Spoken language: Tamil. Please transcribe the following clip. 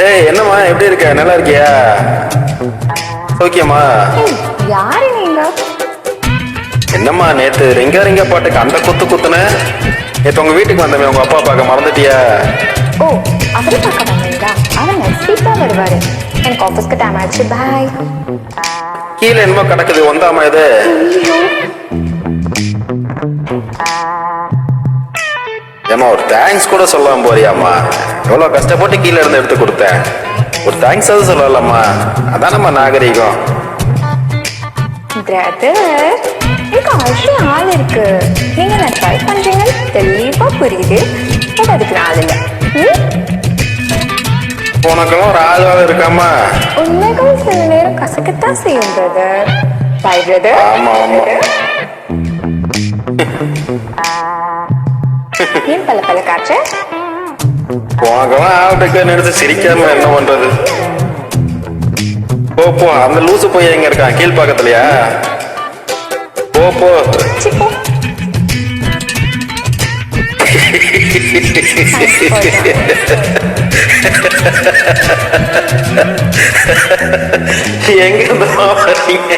ஏய் என்னம்மா எப்படி இருக்க? நல்லா இருக்கியா? ஓகேம்மா. யாரு நீங்க? என்னம்மா நேத்து ரிங்கா பாட்டுக்கு அந்த குத்து குத்துன? நேத்து உங்க வீட்டுக்கு வந்தமே உங்க அப்பா பார்க்க மறந்துட்டியா? ஓ, அவரை பார்க்க வந்தீங்களா? அவர் நெக்ஸ்ட் வீக் தான் வருவாரு. எனக்கு ஆஃபீஸ்க்கு டைம் ஆயிடுச்சு. பாய். கீழே என்னமோ கிடக்குது, வந்தாமா இது? ஏமா ஒரு தேங்க்ஸ் கூட சொல்லாம போறியாம்மா? எவ்வளவு கஷ்டப்பட்டு கீழே இருந்து எடுத்து கொடுத்தேன். ஒரு தேங்க்ஸ் அது சொல்லலாமா? அதானம்மா நாகரிகம். பிரதர், எனக்கு ஆல்ரெடி ஆள் இருக்கு. நீங்க நான் ட்ரை பண்றீங்கன்னு தெளிவா புரியுது. பட் அதுக்கு நான் ஆள் இல்லை. உனக்கெல்லாம் ஒரு ஆள் வேலை இருக்காமா? உண்மைகள் சில நேரம் கசக்கத்தான் செய்யும் பிரதர். By brother. ஆமா ஆமா. ஏன் பல பல காற்று? உனக்கெல்லாம் ஆள்கிட்ட நினைச்சு சிரிக்காம என்ன பண்றது? போ போ, அந்த லூசு போய் எங்க இருக்கான்? கீழ் பக்கத்துலயா? போ போ. சிப்போ. எங்க இருந்து வரீங்க?